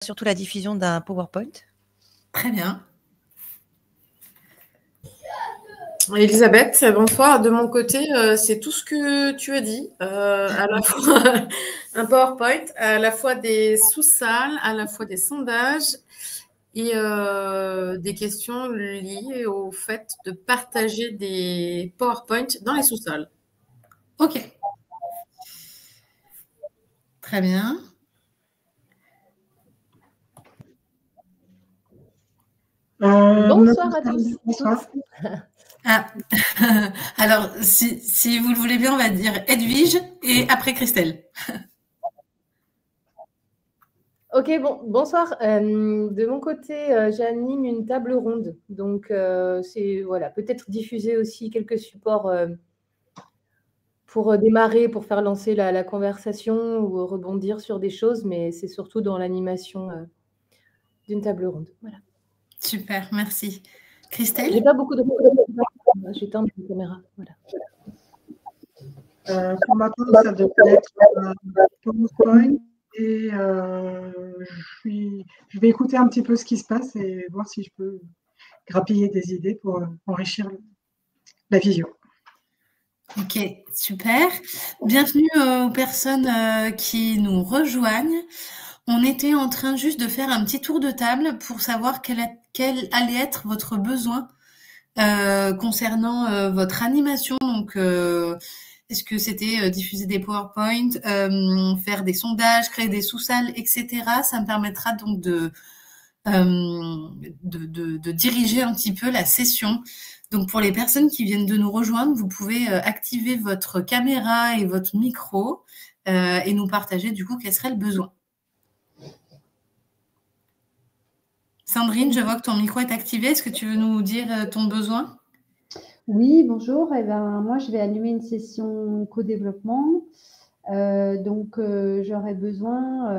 surtout la diffusion d'un PowerPoint. Très bien. Elisabeth, bonsoir. De mon côté, c'est tout ce que tu as dit. À la fois un PowerPoint, à la fois des sous-salles, à la fois des sondages et des questions liées au fait de partager des PowerPoint dans les sous-salles. Ok. Très bien. Bonsoir à tous. Bonsoir. Ah. Alors, si vous le voulez bien, on va dire Edwige et après Christelle. Ok, bonsoir. De mon côté, j'anime une table ronde. Donc, c'est voilà, peut-être diffuser aussi quelques supports pour démarrer, pour faire lancer la conversation ou rebondir sur des choses, mais c'est surtout dans l'animation d'une table ronde. Voilà. Super, merci. Christelle? J'ai pas beaucoup de j'éteins ma caméra. Voilà. Pour ma part, ça devrait être PowerPoint et je vais écouter un petit peu ce qui se passe et voir si je peux grappiller des idées pour enrichir la vision. Ok, super. Bienvenue aux personnes qui nous rejoignent. On était en train juste de faire un petit tour de table pour savoir quel allait être votre besoin concernant votre animation. Donc, est-ce que c'était diffuser des PowerPoint, faire des sondages, créer des sous-salles, etc. Ça me permettra donc de diriger un petit peu la session. Donc, pour les personnes qui viennent de nous rejoindre, vous pouvez activer votre caméra et votre micro et nous partager du coup quel serait le besoin. Sandrine, je vois que ton micro est activé. Est-ce que tu veux nous dire ton besoin? Oui, bonjour. Eh ben, moi, je vais animer une session co-développement. Donc, j'aurais besoin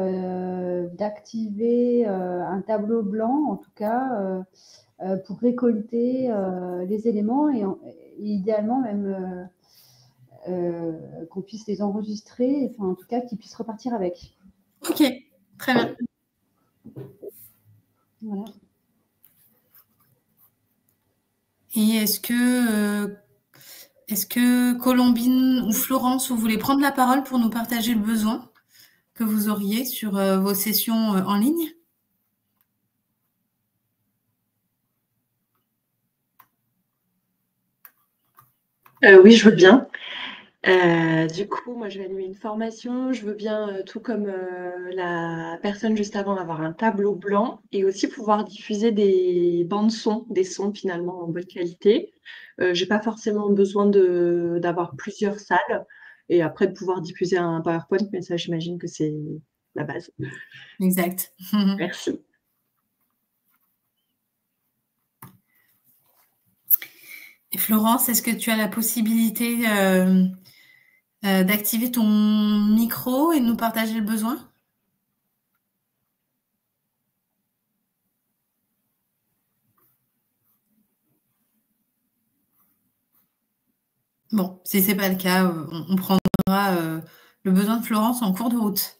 d'activer un tableau blanc, en tout cas, pour récolter les éléments et idéalement même qu'on puisse les enregistrer, enfin, en tout cas, qu'ils puissent repartir avec. Ok, très bien. Voilà. Et est-ce que Colombine ou Florence, vous voulez prendre la parole pour nous partager le besoin que vous auriez sur vos sessions en ligne? Oui, je veux bien. Du coup, moi, je vais animer une formation. Je veux bien, tout comme la personne juste avant, avoir un tableau blanc et aussi pouvoir diffuser des bandes son, des sons finalement en bonne qualité. J'ai pas forcément besoin d'avoir plusieurs salles et après de pouvoir diffuser un PowerPoint, mais ça, j'imagine que c'est la base. Exact. Merci. Et Florence, est-ce que tu as la possibilité d'activer ton micro et de nous partager le besoin? Bon, si c'est pas le cas, on prendra le besoin de Florence en cours de route.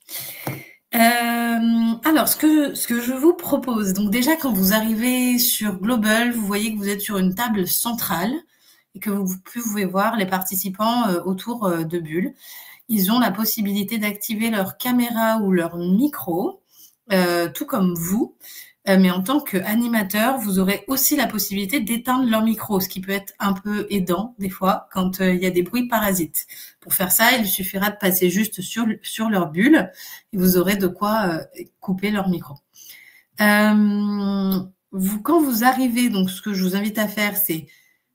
Alors, ce que je vous propose, donc déjà quand vous arrivez sur Global, vous voyez que vous êtes sur une table centrale et que vous pouvez voir les participants autour de bulles. Ils ont la possibilité d'activer leur caméra ou leur micro, tout comme vous. Mais en tant qu'animateur, vous aurez aussi la possibilité d'éteindre leur micro, ce qui peut être un peu aidant des fois quand il y a des bruits parasites. Pour faire ça, il suffira de passer juste sur leur bulle et vous aurez de quoi couper leur micro. Quand vous arrivez, donc ce que je vous invite à faire, c'est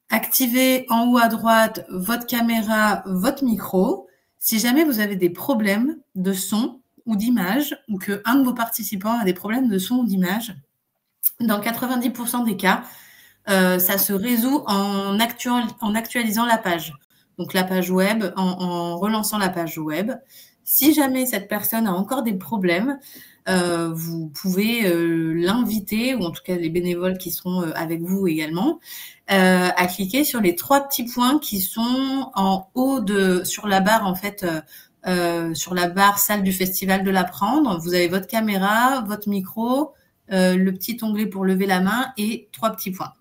activer en haut à droite votre caméra, votre micro. Si jamais vous avez des problèmes de son ou d'image, ou que un de vos participants a des problèmes de son ou d'image, dans 90% des cas, ça se résout en actualisant la page. Donc la page web, en relançant la page web. Si jamais cette personne a encore des problèmes, vous pouvez l'inviter, ou en tout cas les bénévoles qui seront avec vous également, à cliquer sur les 3 petits points qui sont en haut sur la barre en fait sur la barre salle du festival de l'apprendre, vous avez votre caméra, votre micro, le petit onglet pour lever la main et 3 petits points.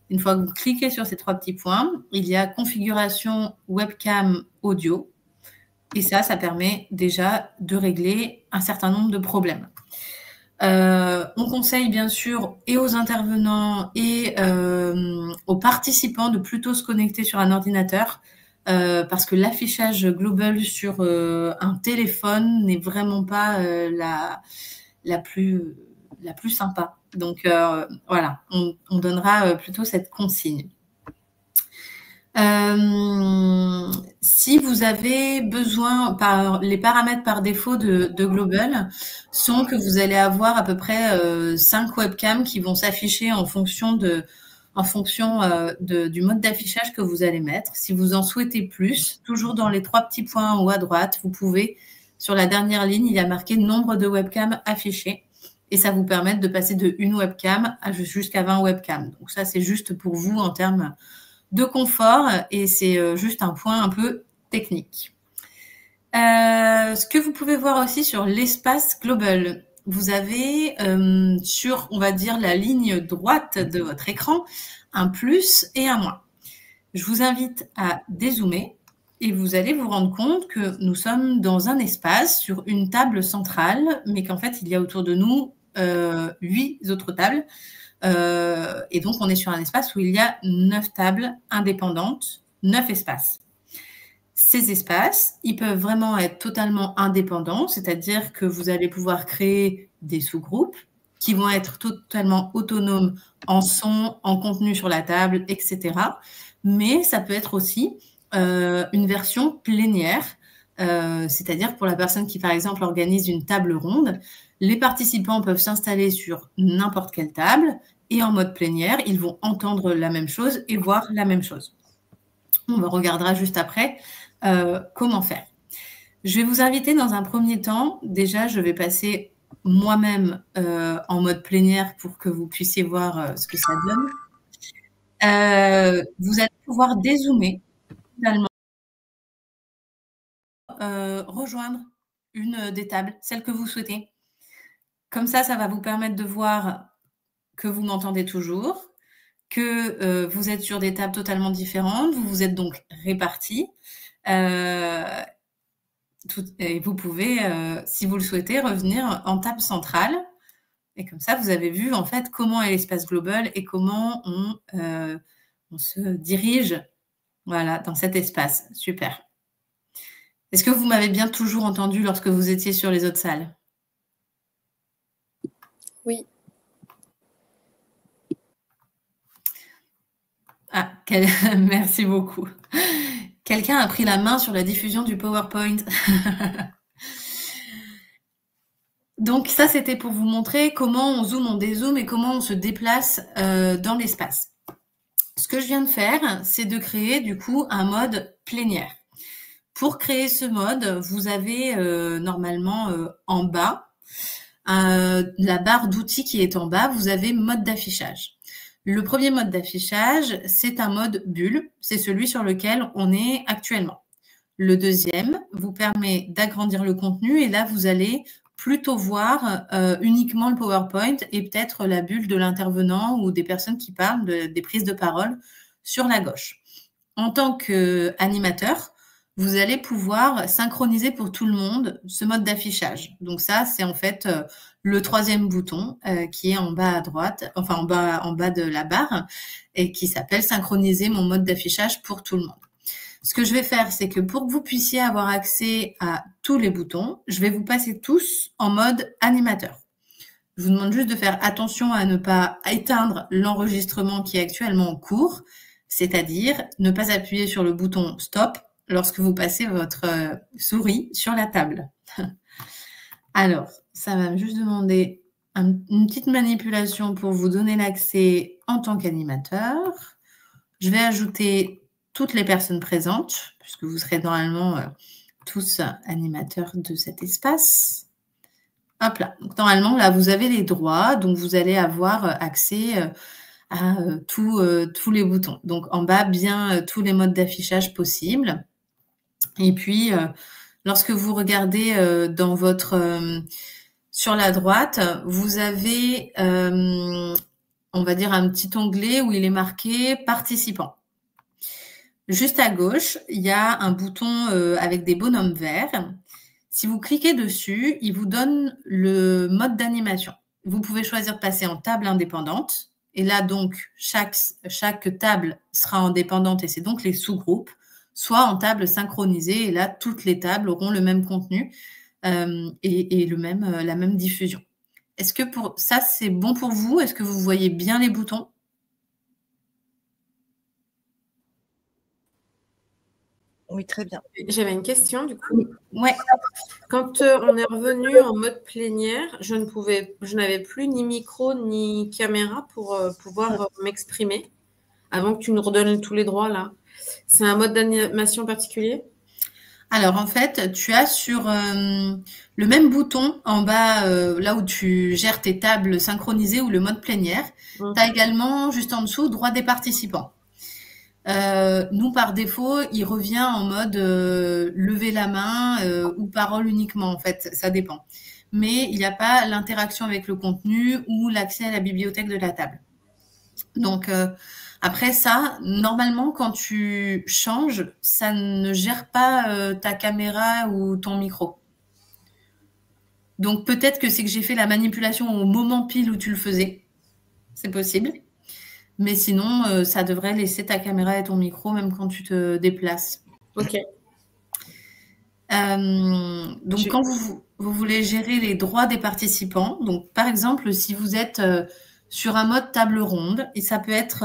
Une fois que vous cliquez sur ces 3 petits points, il y a configuration webcam audio. Et ça permet déjà de régler un certain nombre de problèmes. On conseille bien sûr et aux intervenants et aux participants de plutôt se connecter sur un ordinateur parce que l'affichage global sur un téléphone n'est vraiment pas la plus sympa. Donc voilà, on donnera plutôt cette consigne. Si vous avez besoin, les paramètres par défaut de Global sont que vous allez avoir à peu près 5 webcams qui vont s'afficher en fonction du mode d'affichage que vous allez mettre. Si vous en souhaitez plus, toujours dans les 3 petits points en haut à droite, vous pouvez, sur la dernière ligne, il y a marqué nombre de webcams affichés. Et ça vous permet de passer de 1 webcam jusqu'à 20 webcams. Donc ça, c'est juste pour vous en termes de confort et c'est juste un point un peu technique. Ce que vous pouvez voir aussi sur l'espace global, vous avez sur, on va dire, la ligne droite de votre écran, un plus et un moins. Je vous invite à dézoomer et vous allez vous rendre compte que nous sommes dans un espace sur une table centrale, mais qu'en fait, il y a autour de nous 8 autres tables. Et donc, on est sur un espace où il y a 9 tables indépendantes, 9 espaces. Ces espaces, ils peuvent vraiment être totalement indépendants, c'est-à-dire que vous allez pouvoir créer des sous-groupes qui vont être totalement autonomes en son, en contenu sur la table, etc. Mais ça peut être aussi une version plénière, c'est-à-dire pour la personne qui, par exemple, organise une table ronde, les participants peuvent s'installer sur n'importe quelle table et en mode plénière, ils vont entendre la même chose et voir la même chose. On regardera juste après comment faire. Je vais vous inviter dans un premier temps. Déjà, je vais passer moi-même en mode plénière pour que vous puissiez voir ce que ça donne. Vous allez pouvoir dézoomer finalement, rejoindre une des tables, celle que vous souhaitez. Comme ça va vous permettre de voir que vous m'entendez toujours, que vous êtes sur des tables totalement différentes, vous vous êtes donc répartis. Et vous pouvez, si vous le souhaitez, revenir en table centrale. Et comme ça, vous avez vu en fait comment est l'espace global et comment on se dirige voilà, dans cet espace. Super. Est-ce que vous m'avez bien toujours entendu lorsque vous étiez sur les autres salles? Oui. Ah, merci beaucoup. Quelqu'un a pris la main sur la diffusion du PowerPoint. Donc ça, c'était pour vous montrer comment on zoome, on dézoome et comment on se déplace dans l'espace. Ce que je viens de faire, c'est de créer du coup un mode plénière. Pour créer ce mode, vous avez normalement en bas, la barre d'outils qui est en bas, vous avez mode d'affichage. Le premier mode d'affichage, c'est un mode bulle, c'est celui sur lequel on est actuellement. Le deuxième vous permet d'agrandir le contenu et là, vous allez plutôt voir uniquement le PowerPoint et peut-être la bulle de l'intervenant ou des personnes qui parlent, des prises de parole sur la gauche. En tant qu'animateur, vous allez pouvoir synchroniser pour tout le monde ce mode d'affichage. Donc ça, c'est en fait le troisième bouton qui est en bas à droite, enfin en bas de la barre et qui s'appelle synchroniser mon mode d'affichage pour tout le monde. Ce que je vais faire, c'est que pour que vous puissiez avoir accès à tous les boutons, je vais vous passer tous en mode animateur. Je vous demande juste de faire attention à ne pas éteindre l'enregistrement qui est actuellement en cours, c'est-à-dire ne pas appuyer sur le bouton stop lorsque vous passez votre souris sur la table. Alors, ça va juste demander une petite manipulation pour vous donner l'accès en tant qu'animateur. Je vais ajouter toutes les personnes présentes, puisque vous serez normalement tous animateurs de cet espace. Hop là. Donc, normalement, là, vous avez les droits, donc vous allez avoir accès à tous les boutons. Donc, en bas, bien tous les modes d'affichage possibles. Et puis, lorsque vous regardez dans sur la droite, vous avez, on va dire, un petit onglet où il est marqué « Participants ». Juste à gauche, il y a un bouton avec des bonhommes verts. Si vous cliquez dessus, il vous donne le mode d'animation. Vous pouvez choisir de passer en table indépendante. Et là, donc, chaque table sera indépendante et c'est donc les sous-groupes, soit en table synchronisée. Et là, toutes les tables auront le même contenu et la même diffusion. Est-ce que ça, c'est bon pour vous? Est-ce que vous voyez bien les boutons? Oui, très bien. J'avais une question, du coup. Ouais. Quand on est revenu en mode plénière, je n'avais plus ni micro ni caméra pour pouvoir m'exprimer avant que tu nous redonnes tous les droits, là. C'est un mode d'animation particulier? Alors, en fait, tu as sur le même bouton en bas, là où tu gères tes tables synchronisées ou le mode plénière, tu as également, juste en dessous, droit des participants. Nous, par défaut, il revient en mode lever la main ou parole uniquement, en fait, ça dépend. Mais il n'y a pas l'interaction avec le contenu ou l'accès à la bibliothèque de la table. Donc, après ça, normalement, quand tu changes, ça ne gère pas ta caméra ou ton micro. Donc, peut-être que c'est que j'ai fait la manipulation au moment pile où tu le faisais. C'est possible. Mais sinon, ça devrait laisser ta caméra et ton micro même quand tu te déplaces. Ok. Donc, quand vous voulez gérer les droits des participants, donc par exemple, si vous êtes sur un mode table ronde, et ça peut être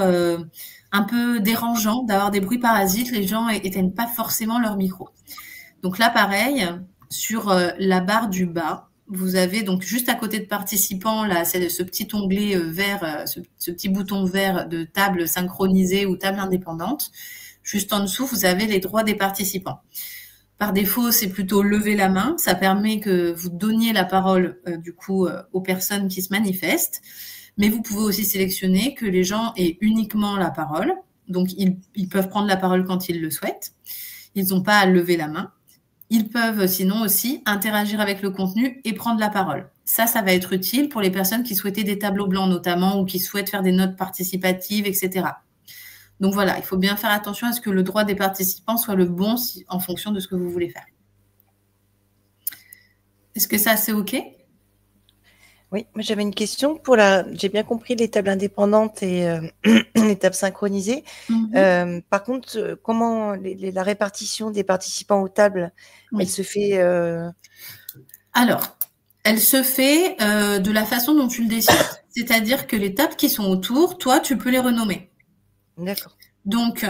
un peu dérangeant d'avoir des bruits parasites, les gens éteignent pas forcément leur micro. Donc là, pareil, sur la barre du bas, vous avez donc juste à côté de participants, là, c'est ce petit onglet vert, ce petit bouton vert de table synchronisée ou table indépendante. Juste en dessous, vous avez les droits des participants. Par défaut, c'est plutôt lever la main. Ça permet que vous donniez la parole, du coup, aux personnes qui se manifestent. Mais vous pouvez aussi sélectionner que les gens aient uniquement la parole. Donc, ils peuvent prendre la parole quand ils le souhaitent. Ils n'ont pas à lever la main. Ils peuvent sinon aussi interagir avec le contenu et prendre la parole. Ça va être utile pour les personnes qui souhaitaient des tableaux blancs notamment ou qui souhaitent faire des notes participatives, etc. Donc voilà, il faut bien faire attention à ce que le droit des participants soit le bon en fonction de ce que vous voulez faire. Est-ce que ça, c'est OK? Oui, moi j'avais une question j'ai bien compris les tables indépendantes et les tables synchronisées. Par contre, comment la répartition des participants aux tables, elle se fait Alors, elle se fait de la façon dont tu le décides. C'est-à-dire que les tables qui sont autour, toi, tu peux les renommer. D'accord. Donc,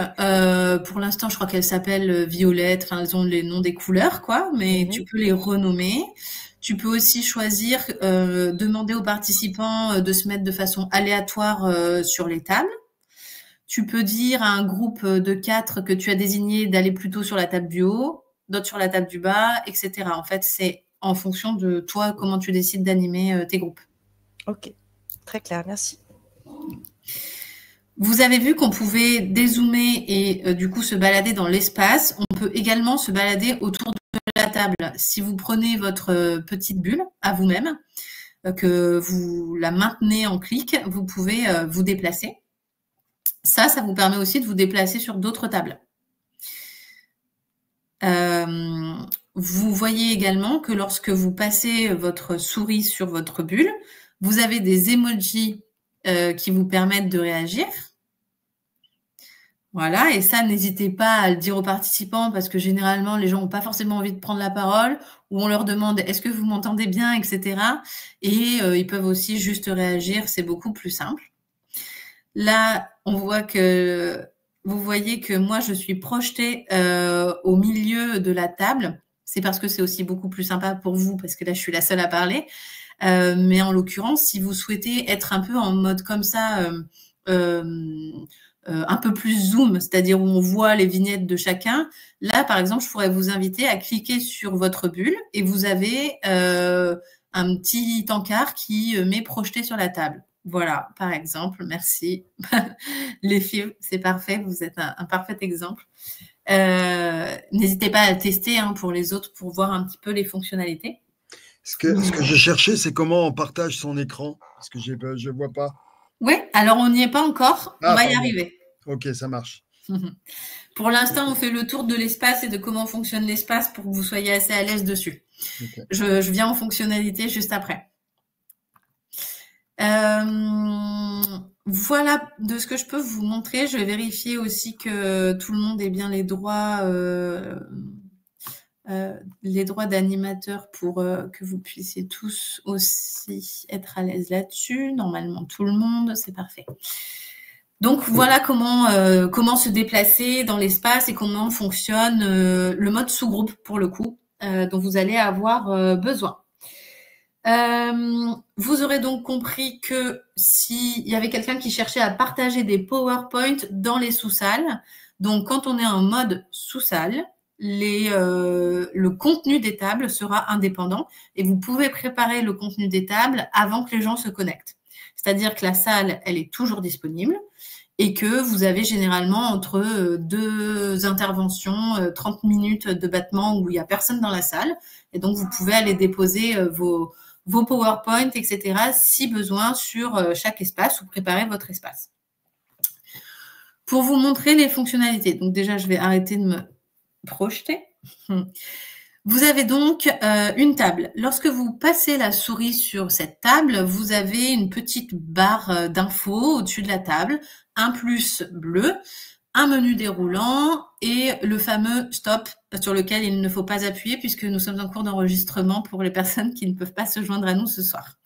pour l'instant, je crois qu'elles s'appellent violettes. Enfin, elles ont les noms des couleurs, quoi. Mais tu peux les renommer. Tu peux aussi choisir, demander aux participants de se mettre de façon aléatoire sur les tables. Tu peux dire à un groupe de 4 que tu as désigné d'aller plutôt sur la table du haut, d'autres sur la table du bas, etc. En fait, c'est en fonction de toi, comment tu décides d'animer tes groupes. Ok, très clair, merci. Vous avez vu qu'on pouvait dézoomer et du coup se balader dans l'espace. On peut également se balader autour de la table. Si vous prenez votre petite bulle à vous-même, que vous la maintenez en clic, vous pouvez vous déplacer. Ça vous permet aussi de vous déplacer sur d'autres tables. Vous voyez également que lorsque vous passez votre souris sur votre bulle, vous avez des emojis qui vous permettent de réagir. Voilà, et ça, n'hésitez pas à le dire aux participants parce que généralement, les gens n'ont pas forcément envie de prendre la parole ou on leur demande « est-ce que vous m'entendez bien ?» etc. Et ils peuvent aussi juste réagir, c'est beaucoup plus simple. Là, on voit que vous voyez que moi, je suis projetée au milieu de la table. C'est parce que c'est aussi beaucoup plus sympa pour vous parce que là, je suis la seule à parler. Mais en l'occurrence, si vous souhaitez être un peu en mode comme ça, un peu plus zoom, c'est-à-dire où on voit les vignettes de chacun. Là, par exemple, je pourrais vous inviter à cliquer sur votre bulle et vous avez un petit encart qui m'est projeté sur la table. Voilà, par exemple, merci. Les filles, c'est parfait, vous êtes un parfait exemple. N'hésitez pas à tester pour les autres pour voir un petit peu les fonctionnalités. Ce que j'ai cherché, c'est comment on partage son écran, parce que je ne vois pas. Oui, alors on n'y est pas encore, on va y arriver. Ok, ça marche. Pour l'instant, on fait le tour de l'espace et de comment fonctionne l'espace pour que vous soyez assez à l'aise dessus. Okay. Je viens aux fonctionnalités juste après. Voilà de ce que je peux vous montrer. Je vais vérifier aussi que tout le monde ait bien les droits d'animateur pour que vous puissiez tous aussi être à l'aise là-dessus. Normalement, tout le monde, c'est parfait. Donc, voilà comment se déplacer dans l'espace et comment fonctionne le mode sous-groupe, pour le coup, dont vous allez avoir besoin. Vous aurez donc compris que s'il y avait quelqu'un qui cherchait à partager des PowerPoint dans les sous-salles, donc quand on est en mode sous-salle, le contenu des tables sera indépendant et vous pouvez préparer le contenu des tables avant que les gens se connectent. C'est-à-dire que la salle, elle est toujours disponible et que vous avez généralement entre 2 interventions, 30 minutes de battement où il n'y a personne dans la salle. Et donc, vous pouvez aller déposer vos PowerPoint, etc., si besoin, sur chaque espace ou préparer votre espace. Pour vous montrer les fonctionnalités, donc déjà, je vais arrêter de me projeter. Vous avez donc une table. Lorsque vous passez la souris sur cette table, vous avez une petite barre d'infos au-dessus de la table, un plus bleu, un menu déroulant et le fameux stop sur lequel il ne faut pas appuyer puisque nous sommes en cours d'enregistrement pour les personnes qui ne peuvent pas se joindre à nous ce soir.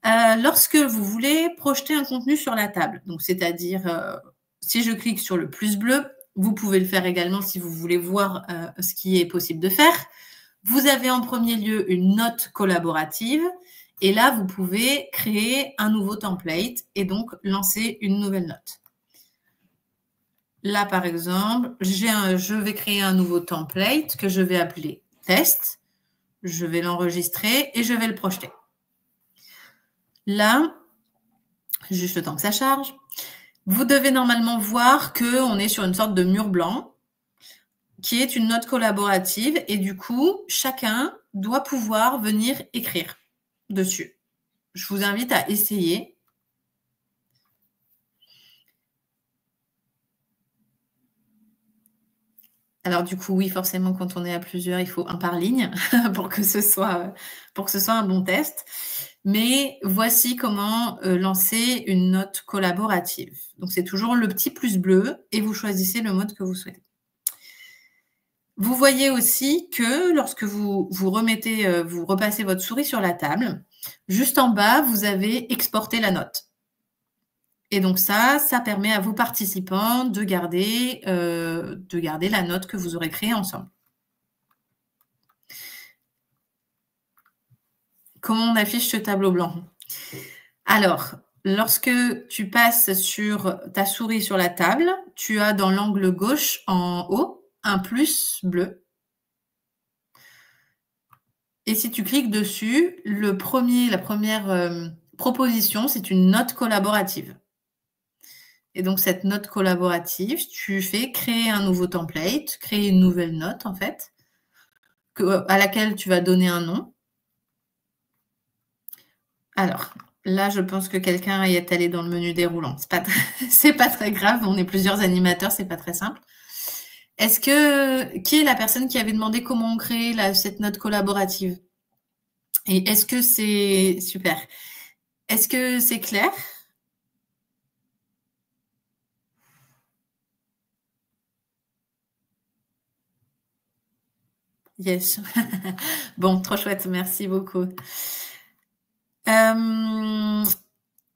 Lorsque vous voulez projeter un contenu sur la table, donc c'est-à-dire si je clique sur le plus bleu, vous pouvez le faire également si vous voulez voir ce qui est possible de faire. Vous avez en premier lieu une note collaborative et là, vous pouvez créer un nouveau template et donc lancer une nouvelle note. Là, par exemple, je vais créer un nouveau template que je vais appeler test. Je vais l'enregistrer et je vais le projeter. Là, juste le temps que ça charge, vous devez normalement voir qu'on est sur une sorte de mur blanc qui est une note collaborative et du coup, chacun doit pouvoir venir écrire dessus. Je vous invite à essayer. Alors du coup, oui, forcément, quand on est à plusieurs, il faut un par ligne pour que ce soit un bon test. Mais voici comment lancer une note collaborative. Donc, c'est toujours le petit plus bleu et vous choisissez le mode que vous souhaitez. Vous voyez aussi que lorsque vous repassez votre souris sur la table, juste en bas, vous avez exporté la note. Et donc ça permet à vos participants de garder la note que vous aurez créée ensemble. Comment on affiche ce tableau blanc? Alors, lorsque tu passes sur ta souris sur la table, tu as dans l'angle gauche en haut un plus bleu. Et si tu cliques dessus, la première proposition, c'est une note collaborative. Et donc, cette note collaborative, tu fais créer un nouveau template, créer une nouvelle note, en fait, à laquelle tu vas donner un nom. Alors, là, je pense que quelqu'un est allé dans le menu déroulant. C'est pas très grave, on est plusieurs animateurs, c'est pas très simple. Qui est la personne qui avait demandé comment on crée cette note collaborative? Et est-ce que c'est super? Est-ce que c'est clair? Yes. Bon, trop chouette, merci beaucoup.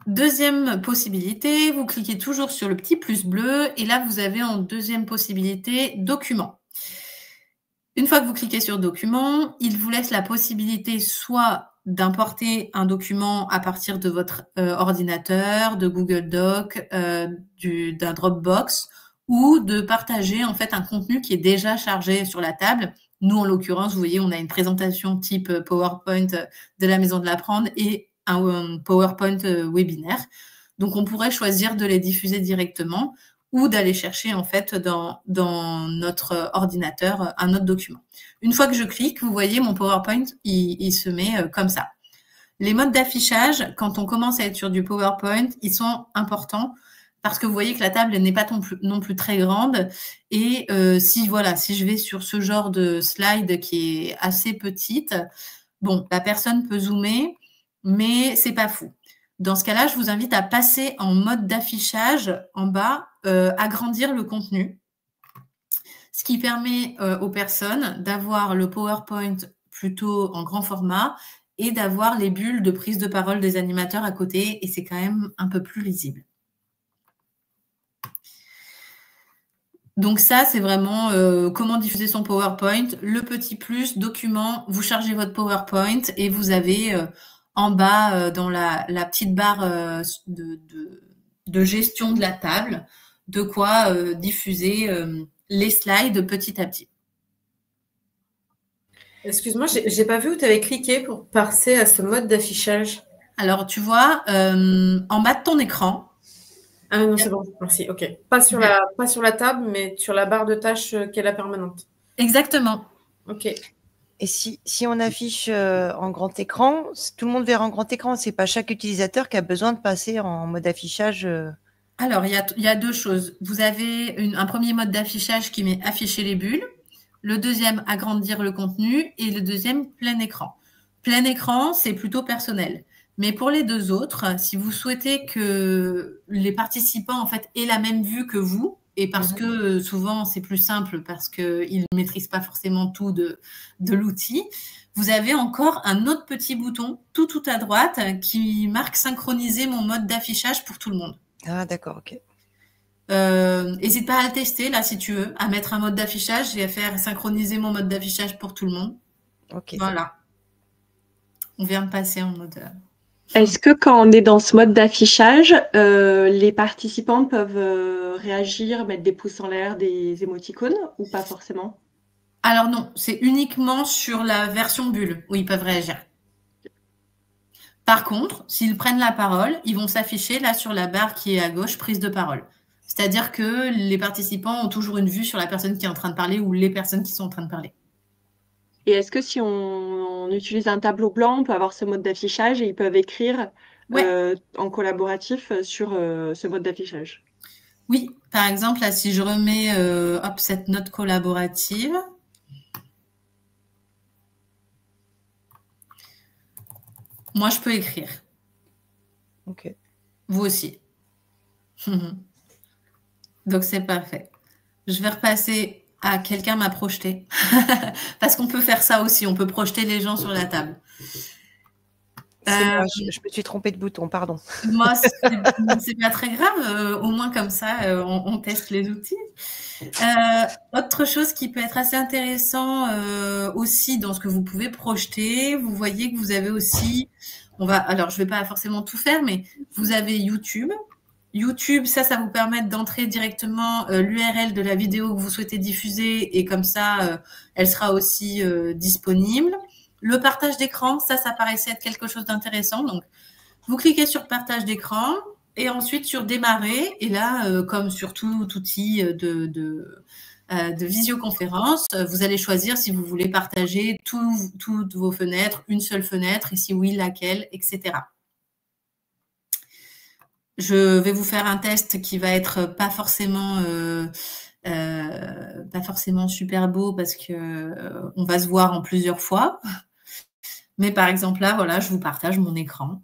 Deuxième possibilité, vous cliquez toujours sur le petit plus bleu et là, vous avez en deuxième possibilité document. Une fois que vous cliquez sur document, il vous laisse la possibilité soit d'importer un document à partir de votre ordinateur, de Google Doc, d'un Dropbox ou de partager en fait un contenu qui est déjà chargé sur la table. Nous, en l'occurrence, vous voyez, on a une présentation type PowerPoint de la Maison de l'Apprendre et un PowerPoint webinaire. Donc, on pourrait choisir de les diffuser directement ou d'aller chercher en fait dans notre ordinateur un autre document. Une fois que je clique, vous voyez mon PowerPoint, il se met comme ça. Les modes d'affichage, quand on commence à être sur du PowerPoint, ils sont importants parce que vous voyez que la table n'est pas non plus très grande. Et si je vais sur ce genre de slide qui est assez petite, bon, la personne peut zoomer, mais c'est pas fou. Dans ce cas-là, je vous invite à passer en mode d'affichage en bas, agrandir le contenu, ce qui permet aux personnes d'avoir le PowerPoint plutôt en grand format et d'avoir les bulles de prise de parole des animateurs à côté, et c'est quand même un peu plus lisible. Donc ça, c'est vraiment comment diffuser son PowerPoint. Le petit plus, document, vous chargez votre PowerPoint et vous avez en bas, dans la petite barre de gestion de la table, de quoi diffuser les slides petit à petit. Excuse-moi, j'ai pas vu où tu avais cliqué pour passer à ce mode d'affichage. Alors, tu vois, en bas de ton écran. Ah non, c'est bon, merci, ok. Pas sur la table, mais sur la barre de tâches qui est la permanente. Exactement. Ok. Et si on affiche en grand écran, tout le monde verra en grand écran. C'est pas chaque utilisateur qui a besoin de passer en mode affichage. Alors, il y a deux choses. Vous avez un premier mode d'affichage qui met afficher les bulles. Le deuxième, agrandir le contenu. Et le deuxième, plein écran. Plein écran, c'est plutôt personnel. Mais pour les deux autres, si vous souhaitez que les participants en fait aient la même vue que vous, et parce que souvent c'est plus simple parce qu'ils ne maîtrisent pas forcément tout de l'outil, vous avez encore un autre petit bouton tout à droite qui marque synchroniser mon mode d'affichage pour tout le monde. Ah d'accord, ok. N'hésite pas à le tester là si tu veux, à mettre un mode d'affichage et à faire synchroniser mon mode d'affichage pour tout le monde. Ok. Voilà. On vient de passer en mode... Est-ce que quand on est dans ce mode d'affichage, les participants peuvent réagir, mettre des pouces en l'air, des émoticônes ou pas forcément? Alors non, c'est uniquement sur la version bulle où ils peuvent réagir. Par contre, s'ils prennent la parole, ils vont s'afficher là sur la barre qui est à gauche, prise de parole. C'est-à-dire que les participants ont toujours une vue sur la personne qui est en train de parler ou les personnes qui sont en train de parler. Et est-ce que si on utilise un tableau blanc, on peut avoir ce mode d'affichage et ils peuvent écrire en collaboratif sur ce mode d'affichage? Oui, par exemple, là, si je remets cette note collaborative, moi, je peux écrire. Ok. Vous aussi. Donc, c'est parfait. Je vais repasser à quelqu'un m'a projeté. Parce qu'on peut faire ça aussi. On peut projeter les gens sur la table. Moi, je me suis trompée de bouton, pardon. Moi, c'est pas très grave. Au moins, comme ça, on teste les outils. Autre chose qui peut être assez intéressant aussi dans ce que vous pouvez projeter, vous voyez que vous avez aussi, alors je vais pas forcément tout faire, mais vous avez YouTube. YouTube, ça vous permet d'entrer directement l'URL de la vidéo que vous souhaitez diffuser et comme ça, elle sera aussi disponible. Le partage d'écran, ça paraissait être quelque chose d'intéressant. Donc, vous cliquez sur partage d'écran et ensuite sur démarrer. Et là, comme sur tout outil de visioconférence, vous allez choisir si vous voulez partager toutes vos fenêtres, une seule fenêtre, et si oui, laquelle, etc. Je vais vous faire un test qui va être pas forcément super beau parce que on va se voir en plusieurs fois. Mais par exemple, là, voilà, je vous partage mon écran.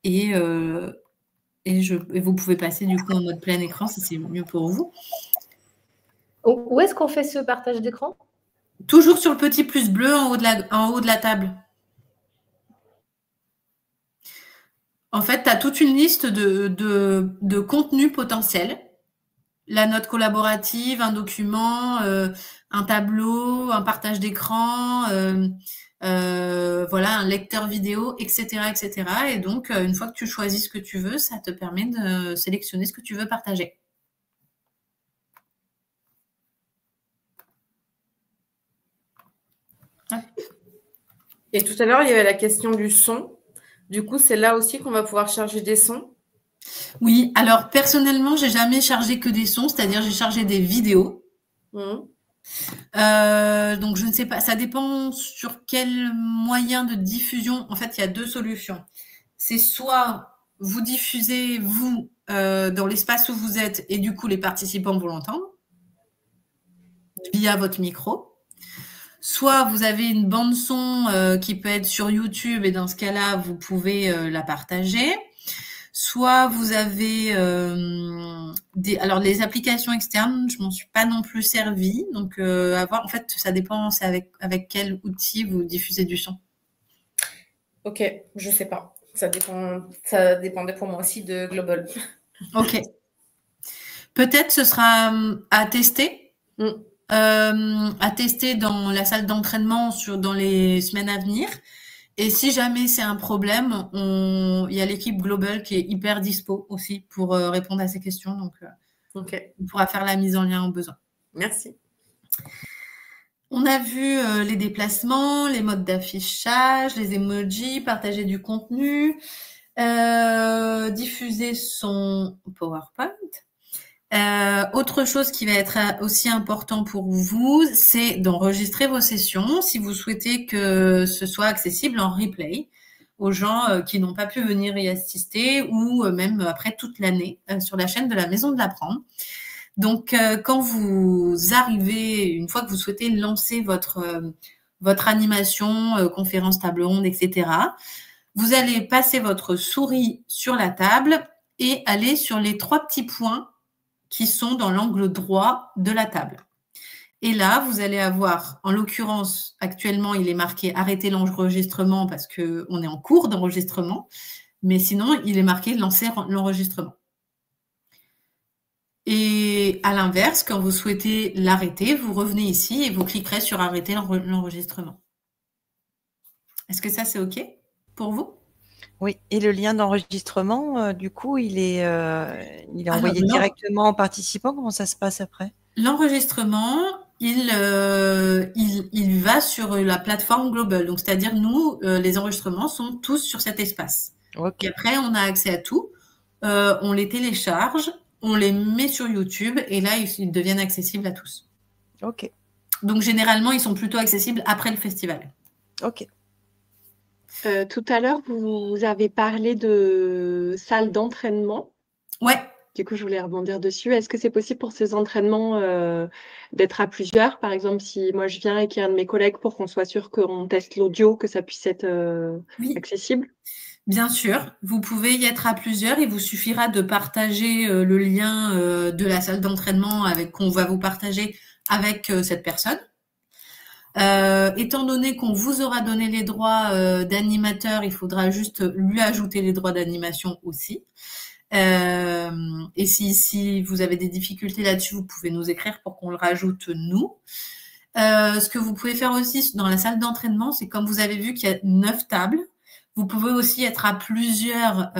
Et vous pouvez passer du coup en mode plein écran si c'est mieux pour vous. Où est-ce qu'on fait ce partage d'écran? Toujours sur le petit plus bleu en haut de la table. En fait, tu as toute une liste de contenus potentiels. La note collaborative, un document, un tableau, un partage d'écran, voilà, un lecteur vidéo, etc., etc. Et donc, une fois que tu choisis ce que tu veux, ça te permet de sélectionner ce que tu veux partager. Et tout à l'heure, il y avait la question du son. Du coup, c'est là aussi qu'on va pouvoir charger des sons. Oui, alors personnellement, j'ai jamais chargé que des sons, c'est-à-dire j'ai chargé des vidéos. Donc je ne sais pas, ça dépend sur quel moyen de diffusion. En fait, il y a deux solutions. C'est soit vous diffusez, vous, dans l'espace où vous êtes, et du coup, les participants vont l'entendre via votre micro. Soit vous avez une bande son qui peut être sur YouTube, et dans ce cas-là, vous pouvez la partager. Soit vous avez alors les applications externes, je m'en suis pas non plus servi, donc à voir. En fait, ça dépend, c'est avec quel outil vous diffusez du son. Ok, je sais pas. Ça dépendait pour moi aussi de Global. Ok. Peut-être ce sera à tester. À tester dans la salle d'entraînement dans les semaines à venir. Et si jamais c'est un problème, il y a l'équipe Global qui est hyper dispo aussi pour répondre à ces questions. Donc, on pourra faire la mise en lien au besoin. Merci. On a vu les déplacements, les modes d'affichage, les emojis, partager du contenu, diffuser son PowerPoint. Autre chose qui va être aussi important pour vous, c'est d'enregistrer vos sessions si vous souhaitez que ce soit accessible en replay aux gens qui n'ont pas pu venir y assister ou même après toute l'année sur la chaîne de la Maison de l'Apprendre. Donc, quand vous arrivez, une fois que vous souhaitez lancer votre animation, conférence, table ronde, etc., vous allez passer votre souris sur la table et aller sur les 3 petits points qui sont dans l'angle droit de la table. Et là, vous allez avoir, en l'occurrence, actuellement, il est marqué « Arrêter l'enregistrement » parce qu'on est en cours d'enregistrement, mais sinon, il est marqué « Lancer l'enregistrement ». Et à l'inverse, quand vous souhaitez l'arrêter, vous revenez ici et vous cliquerez sur « Arrêter l'enregistrement ». Est-ce que ça, c'est OK pour vous ? Oui, et le lien d'enregistrement, du coup, il est envoyé directement aux participants. Comment ça se passe après? L'enregistrement, il va sur la plateforme Global. Donc, c'est-à-dire, nous, les enregistrements sont tous sur cet espace. Okay. Et après, on a accès à tout. On les télécharge, on les met sur YouTube et là, ils deviennent accessibles à tous. OK. Donc, généralement, ils sont plutôt accessibles après le festival. OK. Tout à l'heure, vous avez parlé de salles d'entraînement. Ouais. Du coup, je voulais rebondir dessus. Est-ce que c'est possible pour ces entraînements d'être à plusieurs? Par exemple, si moi je viens et qu'il y a un de mes collègues pour qu'on soit sûr qu'on teste l'audio, que ça puisse être accessible? Bien sûr, vous pouvez y être à plusieurs. Il vous suffira de partager le lien de la salle d'entraînement qu'on va vous partager avec cette personne. Étant donné qu'on vous aura donné les droits d'animateur, il faudra juste lui ajouter les droits d'animation aussi. Et si vous avez des difficultés là-dessus, vous pouvez nous écrire pour qu'on le rajoute nous. Ce que vous pouvez faire aussi dans la salle d'entraînement, c'est comme vous avez vu qu'il y a 9 tables, vous pouvez aussi être à plusieurs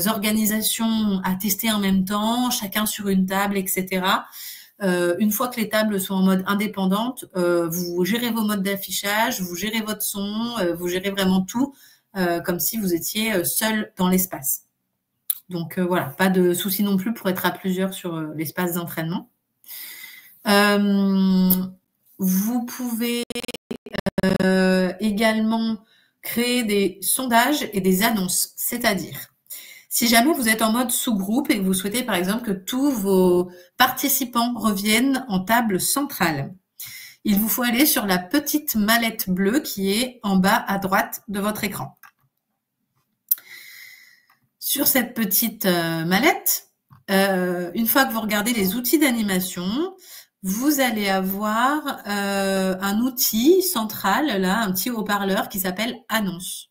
organisations à tester en même temps, chacun sur une table, etc. Une fois que les tables sont en mode indépendante, vous gérez vos modes d'affichage, vous gérez votre son, vous gérez vraiment tout comme si vous étiez seul dans l'espace. Donc voilà, pas de souci non plus pour être à plusieurs sur l'espace d'entraînement. Vous pouvez également créer des sondages et des annonces, c'est-à-dire si jamais vous êtes en mode sous-groupe et que vous souhaitez par exemple que tous vos participants reviennent en table centrale, il vous faut aller sur la petite mallette bleue qui est en bas à droite de votre écran. Sur cette petite mallette, une fois que vous regardez les outils d'animation, vous allez avoir un outil central, là, un petit haut-parleur qui s'appelle « Annonce ».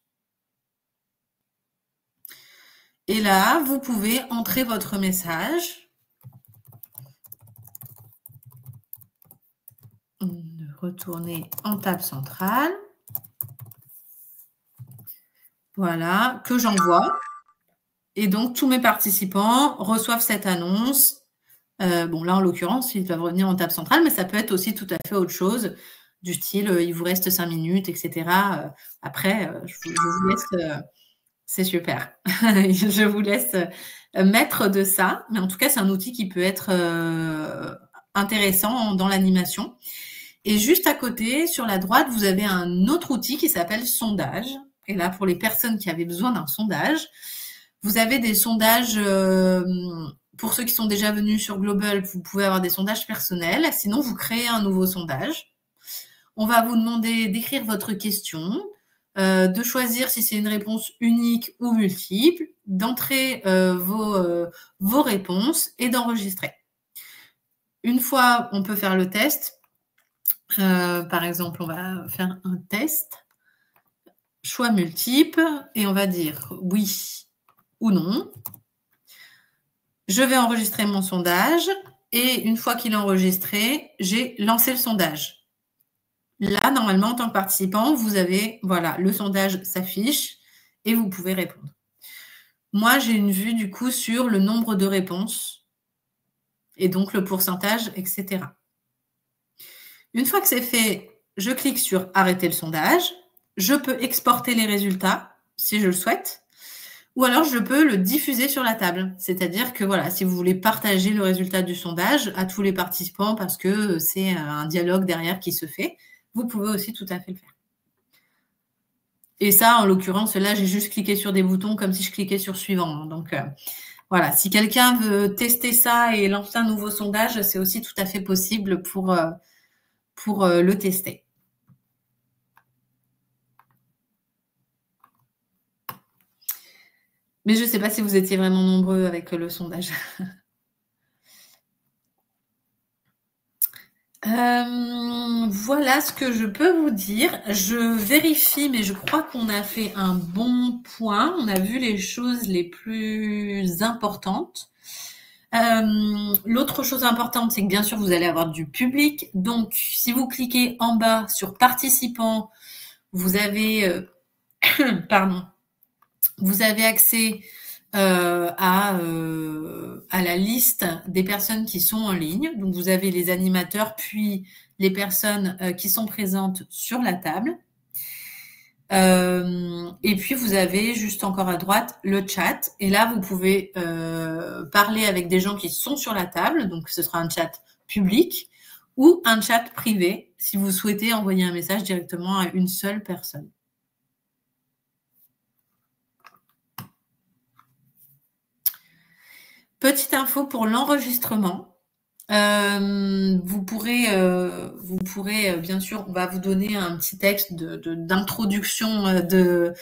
Et là, vous pouvez entrer votre message. Retournez en table centrale. Voilà, que j'envoie. Et donc, tous mes participants reçoivent cette annonce. Bon, là, en l'occurrence, ils doivent revenir en table centrale, mais ça peut être aussi tout à fait autre chose, du style, il vous reste 5 minutes, etc. Après, je vous laisse C'est super. Je vous laisse maître de ça. Mais en tout cas, c'est un outil qui peut être intéressant dans l'animation. Et juste à côté, sur la droite, vous avez un autre outil qui s'appelle sondage. Et là, pour les personnes qui avaient besoin d'un sondage, vous avez des sondages, pour ceux qui sont déjà venus sur Global, vous pouvez avoir des sondages personnels. Sinon, vous créez un nouveau sondage. On va vous demander d'écrire votre question, de choisir si c'est une réponse unique ou multiple, d'entrer vos réponses et d'enregistrer. Une fois, on peut faire le test. Par exemple, on va faire un test, choix multiple, et on va dire oui ou non. Je vais enregistrer mon sondage, et une fois qu'il est enregistré, j'ai lancé le sondage. Là, normalement, en tant que participant, vous avez, voilà, le sondage s'affiche et vous pouvez répondre. Moi, j'ai une vue du coup sur le nombre de réponses et donc le pourcentage, etc. Une fois que c'est fait, je clique sur « Arrêter le sondage ». Je peux exporter les résultats si je le souhaite, ou alors je peux le diffuser sur la table. C'est-à-dire que voilà, si vous voulez partager le résultat du sondage à tous les participants parce que c'est un dialogue derrière qui se fait, vous pouvez aussi tout à fait le faire. Et ça, en l'occurrence, là, j'ai juste cliqué sur des boutons comme si je cliquais sur « Suivant ». Donc, voilà, si quelqu'un veut tester ça et lancer un nouveau sondage, c'est aussi tout à fait possible pour le tester. Mais je ne sais pas si vous étiez vraiment nombreux avec le sondage. Voilà ce que je peux vous dire. Je vérifie, mais je crois qu'on a fait un bon point. On a vu les choses les plus importantes. L'autre chose importante, c'est que bien sûr, vous allez avoir du public. Donc, si vous cliquez en bas sur participants, vous avez, pardon, vous avez accès à la liste des personnes qui sont en ligne. Donc, vous avez les animateurs, puis les personnes qui sont présentes sur la table. Et puis, vous avez juste encore à droite le chat. Et là, vous pouvez parler avec des gens qui sont sur la table. Donc, ce sera un chat public ou un chat privé si vous souhaitez envoyer un message directement à une seule personne. Petite info pour l'enregistrement. Vous pourrez, bien sûr, on va vous donner un petit texte d'introduction de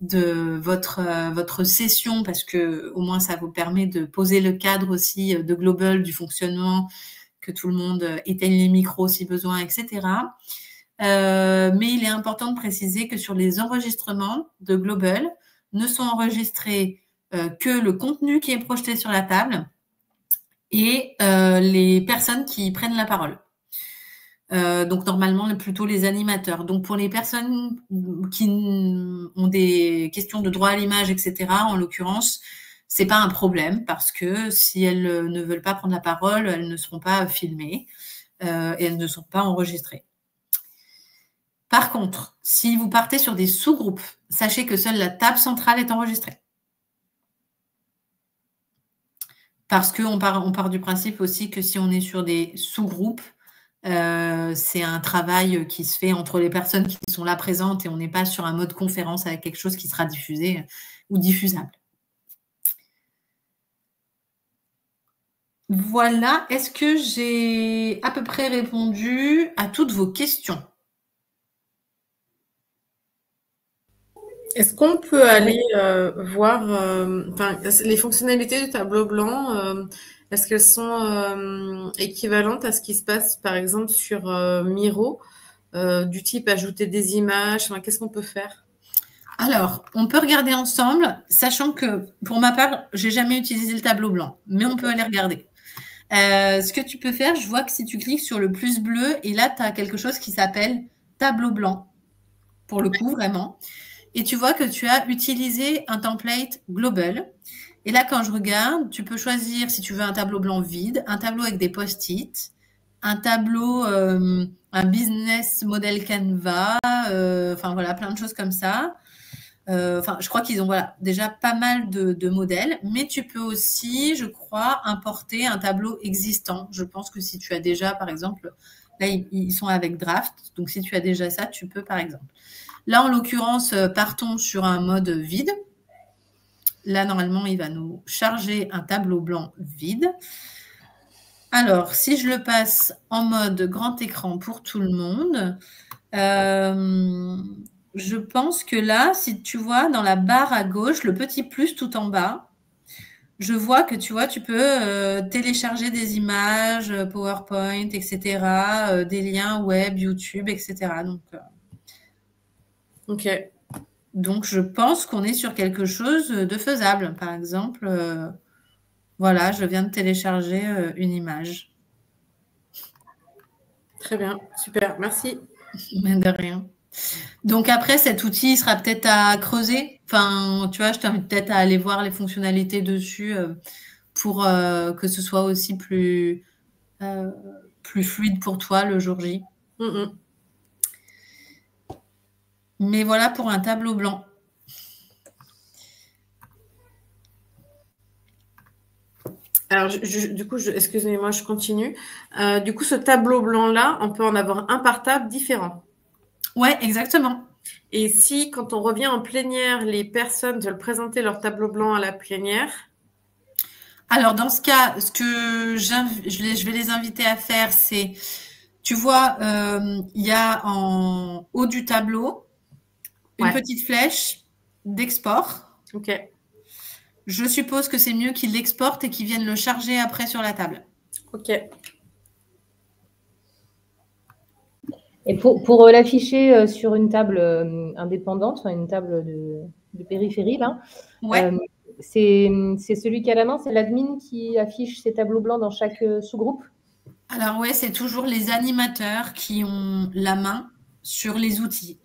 votre session parce que au moins ça vous permet de poser le cadre aussi de Global, du fonctionnement, que tout le monde éteigne les micros si besoin, etc. Mais il est important de préciser que sur les enregistrements de Global, ne sont enregistrés que le contenu qui est projeté sur la table et les personnes qui prennent la parole. Donc, normalement, plutôt les animateurs. Donc, pour les personnes qui ont des questions de droit à l'image, etc., en l'occurrence, c'est pas un problème parce que si elles ne veulent pas prendre la parole, elles ne seront pas filmées et elles ne sont pas enregistrées. Par contre, si vous partez sur des sous-groupes, sachez que seule la table centrale est enregistrée. Parce qu'on part du principe aussi que si on est sur des sous-groupes, c'est un travail qui se fait entre les personnes qui sont là présentes et on n'est pas sur un mode conférence avec quelque chose qui sera diffusé ou diffusable. Voilà, est-ce que j'ai à peu près répondu à toutes vos questions? Est-ce qu'on peut aller voir les fonctionnalités du tableau blanc, est-ce qu'elles sont équivalentes à ce qui se passe par exemple sur Miro, du type ajouter des images, qu'est-ce qu'on peut faire? Alors, on peut regarder ensemble, sachant que pour ma part, j'ai jamais utilisé le tableau blanc, mais on peut aller regarder. Ce que tu peux faire, je vois que si tu cliques sur le plus bleu, et là, tu as quelque chose qui s'appelle tableau blanc, pour le coup, vraiment. Et tu vois que tu as utilisé un template global. Et là, quand je regarde, tu peux choisir si tu veux un tableau blanc vide, un tableau avec des post-it, un tableau, un business model Canva, enfin voilà, plein de choses comme ça. Enfin, je crois qu'ils ont déjà pas mal de modèles, mais tu peux aussi, je crois, importer un tableau existant. Je pense que si tu as déjà, par exemple, là, ils sont avec Draft, donc si tu as déjà ça, tu peux, par exemple. Là, en l'occurrence, partons sur un mode vide. Là, normalement, il va nous charger un tableau blanc vide. Alors, si je le passe en mode grand écran pour tout le monde, je pense que là, si tu vois dans la barre à gauche, le petit plus tout en bas, je vois que tu peux télécharger des images, PowerPoint, etc., des liens web, YouTube, etc. Donc, je pense qu'on est sur quelque chose de faisable. Par exemple, voilà, je viens de télécharger une image. Très bien, super, merci. Mais de rien. Donc après, cet outil il sera peut-être à creuser. Enfin, tu vois, je t'invite peut-être à aller voir les fonctionnalités dessus pour que ce soit aussi plus fluide pour toi le jour J. Mais voilà pour un tableau blanc. Alors, du coup, excusez-moi, je continue. Du coup, ce tableau blanc-là, on peut en avoir un par table différent. Ouais, exactement. Et si, quand on revient en plénière, les personnes veulent présenter leur tableau blanc à la plénière? Alors, dans ce cas, ce que je vais les inviter à faire, c'est, tu vois, il y a en haut du tableau une petite flèche d'export. Ok. Je suppose que c'est mieux qu'ils l'exportent et qu'ils viennent le charger après sur la table. Ok. Et pour l'afficher sur une table indépendante, enfin une table de périphérie, là, c'est celui qui a la main, c'est l'admin qui affiche ces tableaux blancs dans chaque sous-groupe? Alors ouais, c'est toujours les animateurs qui ont la main sur les outils.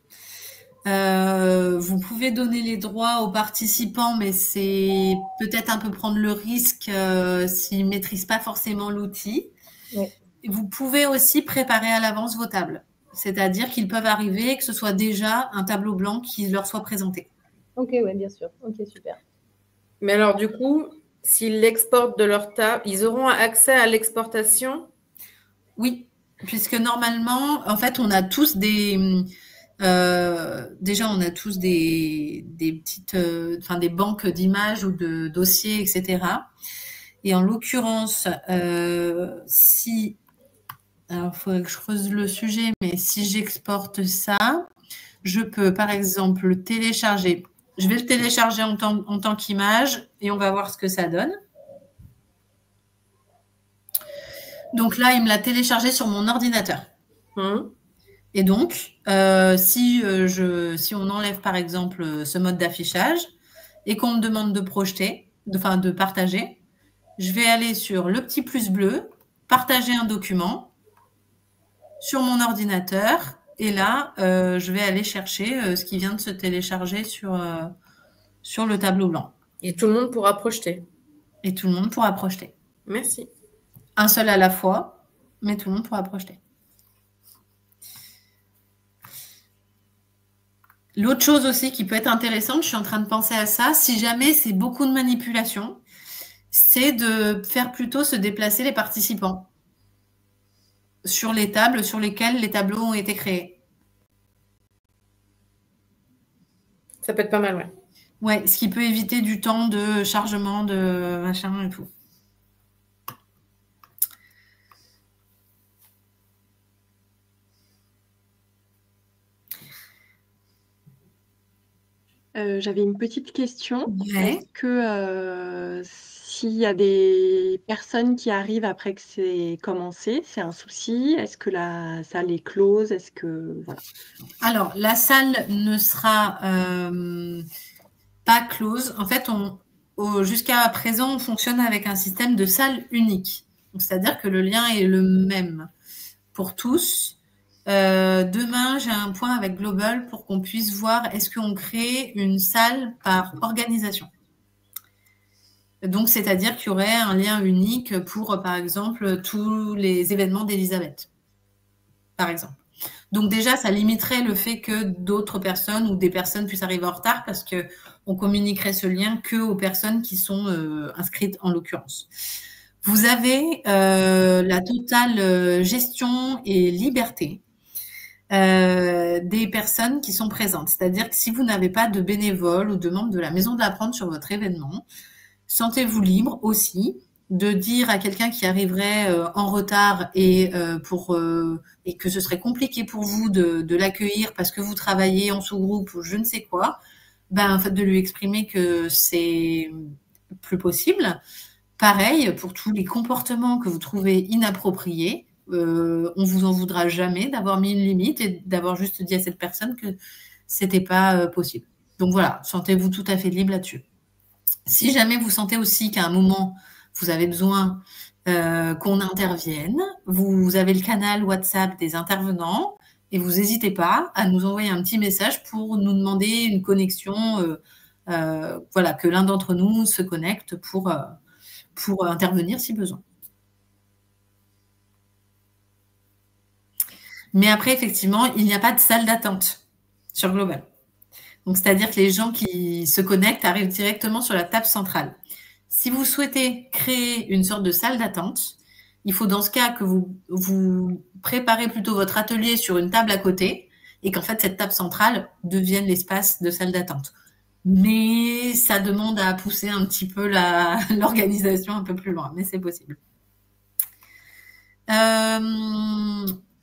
Vous pouvez donner les droits aux participants, mais c'est peut-être un peu prendre le risque s'ils ne maîtrisent pas forcément l'outil. Ouais. Vous pouvez aussi préparer à l'avance vos tables. C'est-à-dire qu'ils peuvent arriver que ce soit déjà un tableau blanc qui leur soit présenté. Ok, ouais, bien sûr. Ok, super. Mais alors, du coup, s'ils l'exportent de leur table, ils auront accès à l'exportation? Oui, puisque normalement, en fait, on a tous des... déjà, on a tous des petites, des banques d'images ou de dossiers, etc. Et en l'occurrence, si, alors il faudrait que je creuse le sujet, mais si j'exporte ça, je peux par exemple le télécharger. Je vais le télécharger en tant qu'image et on va voir ce que ça donne. Donc là, il me l'a téléchargé sur mon ordinateur. Et donc, si on enlève par exemple ce mode d'affichage et qu'on me demande de projeter, de partager, je vais aller sur le petit plus bleu, partager un document sur mon ordinateur et là, je vais aller chercher ce qui vient de se télécharger sur le tableau blanc. Et tout le monde pourra projeter. Et tout le monde pourra projeter. Merci. Un seul à la fois, mais tout le monde pourra projeter. L'autre chose aussi qui peut être intéressante, je suis en train de penser à ça, si jamais c'est beaucoup de manipulation, c'est de faire plutôt se déplacer les participants sur les tables sur lesquelles les tableaux ont été créés. Ça peut être pas mal, ouais. Ouais, ce qui peut éviter du temps de chargement, de machin et tout. J'avais une petite question. Ouais. Est-ce que s'il y a des personnes qui arrivent après que c'est commencé, c'est un souci? Est-ce que la salle est close? Est-ce que voilà. Alors, la salle ne sera pas close. En fait, jusqu'à présent, on fonctionne avec un système de salle unique. C'est-à-dire que le lien est le même pour tous. Demain, j'ai un point avec Global pour qu'on puisse voir est-ce qu'on crée une salle par organisation. Donc, c'est-à-dire qu'il y aurait un lien unique pour, par exemple, tous les événements d'Elisabeth, par exemple. Donc déjà, ça limiterait le fait que d'autres personnes ou des personnes puissent arriver en retard parce que on communiquerait ce lien que aux personnes qui sont inscrites en l'occurrence. Vous avez la totale gestion et liberté des personnes qui sont présentes. C'est-à-dire que si vous n'avez pas de bénévoles ou de membres de la Maison de l'Apprendre sur votre événement, sentez-vous libre aussi de dire à quelqu'un qui arriverait en retard et que ce serait compliqué pour vous de l'accueillir parce que vous travaillez en sous-groupe ou je ne sais quoi, ben en fait de lui exprimer que c'est plus possible. Pareil pour tous les comportements que vous trouvez inappropriés. On vous en voudra jamais d'avoir mis une limite et d'avoir juste dit à cette personne que c'était pas possible. Donc voilà, sentez-vous tout à fait libre là-dessus. Si jamais vous sentez aussi qu'à un moment, vous avez besoin qu'on intervienne, vous avez le canal WhatsApp des intervenants et vous n'hésitez pas à nous envoyer un petit message pour nous demander une connexion, voilà, que l'un d'entre nous se connecte pour intervenir si besoin. Mais après, effectivement, il n'y a pas de salle d'attente sur Global. Donc, c'est-à-dire que les gens qui se connectent arrivent directement sur la table centrale. Si vous souhaitez créer une sorte de salle d'attente, il faut dans ce cas que vous préparez plutôt votre atelier sur une table à côté et qu'en fait, cette table centrale devienne l'espace de salle d'attente. Mais ça demande à pousser un petit peu l'organisation un peu plus loin, mais c'est possible.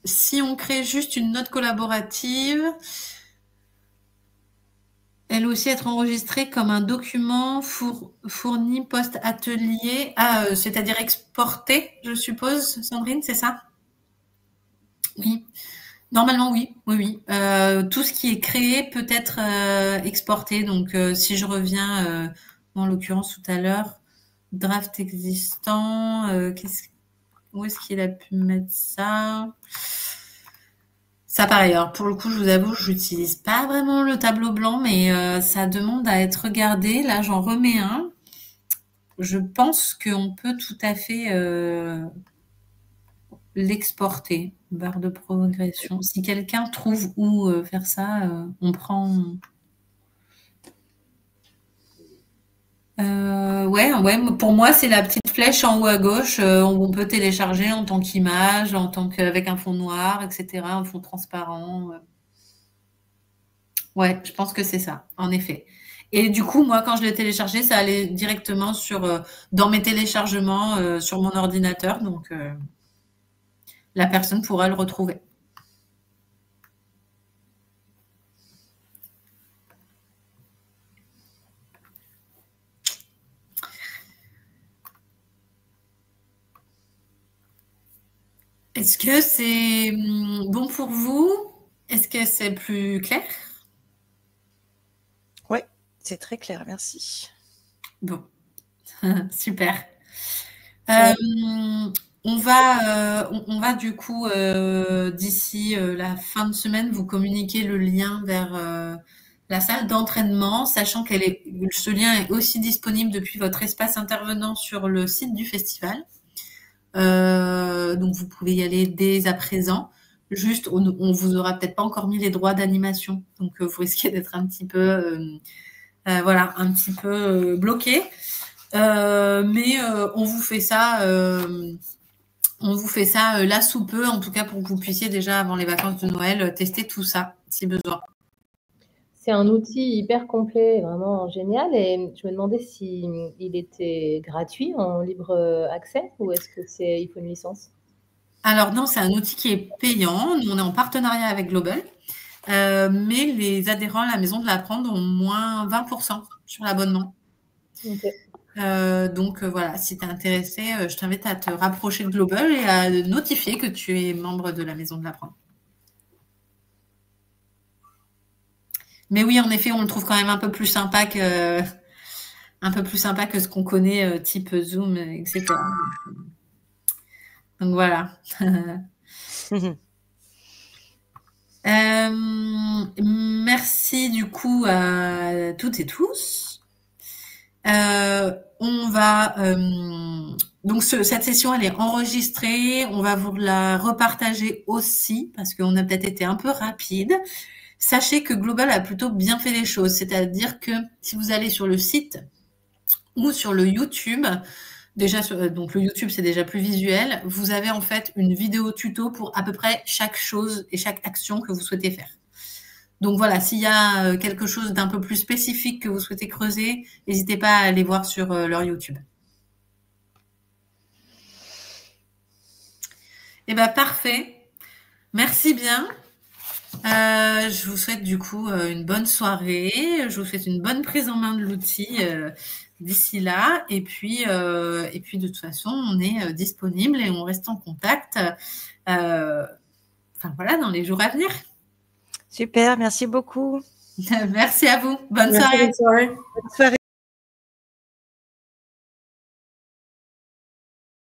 Si on crée juste une note collaborative, elle aussi être enregistrée comme un document fourni post-atelier, c'est-à-dire exporté, je suppose, Sandrine, c'est ça? Oui. Normalement, oui. Tout ce qui est créé peut être exporté. Donc, si je reviens, en l'occurrence tout à l'heure, draft existant, où est-ce qu'il a pu mettre ça? Ça, pareil. Alors, pour le coup, je vous avoue, je n'utilise pas vraiment le tableau blanc, mais ça demande à être regardé. Là, j'en remets un. Je pense qu'on peut tout à fait l'exporter. Barre de progression. Si quelqu'un trouve où faire ça, on prend... Ouais, pour moi, c'est la petite flèche en haut à gauche. On peut télécharger en tant qu'image, avec un fond noir, etc., un fond transparent. Ouais, je pense que c'est ça, en effet. Et du coup, moi, quand je l'ai téléchargé, ça allait directement dans mes téléchargements sur mon ordinateur. Donc, la personne pourra le retrouver. Est-ce que c'est bon pour vous? Est-ce que c'est plus clair? Oui, c'est très clair, merci. Bon, super. On va du coup, d'ici la fin de semaine, vous communiquer le lien vers la salle d'entraînement, sachant ce lien est aussi disponible depuis votre espace intervenant sur le site du festival. Donc, vous pouvez y aller dès à présent. Juste, on vous aura peut-être pas encore mis les droits d'animation. Donc, vous risquez d'être un petit peu, un petit peu bloqué. Mais on vous fait ça là sous peu, en tout cas pour que vous puissiez déjà, avant les vacances de Noël, tester tout ça, si besoin. C'est un outil hyper complet, vraiment génial. Et je me demandais s'il était gratuit, en libre accès, ou est-ce qu'il faut une licence? Alors non, c'est un outil qui est payant. Nous, on est en partenariat avec Global. Mais les adhérents à la Maison de l'Apprendre ont moins 20% sur l'abonnement. Okay. Donc voilà, si tu es intéressé, je t'invite à te rapprocher de Global et à notifier que tu es membre de la Maison de l'Apprendre. Mais oui, en effet, on le trouve quand même un peu plus sympa que ce qu'on connaît, type Zoom, etc. Donc voilà. Merci du coup à toutes et tous. On va Donc, cette session, elle est enregistrée. On va vous la repartager aussi parce qu'on a peut-être été un peu rapide. Sachez que Global a plutôt bien fait les choses. C'est-à-dire que si vous allez sur le site ou sur le YouTube, déjà, donc le YouTube, c'est déjà plus visuel. Vous avez en fait une vidéo tuto pour à peu près chaque chose et chaque action que vous souhaitez faire. Donc voilà, s'il y a quelque chose d'un peu plus spécifique que vous souhaitez creuser, n'hésitez pas à aller voir sur leur YouTube. Eh bien, parfait. Merci bien. Je vous souhaite du coup une bonne soirée. Je vous souhaite une bonne prise en main de l'outil d'ici là. Et puis, de toute façon, on est disponible et on reste en contact. Enfin voilà, dans les jours à venir. Super, merci beaucoup. Merci à vous. Bonne Merci, soirée. bonne soirée. Bonne soirée.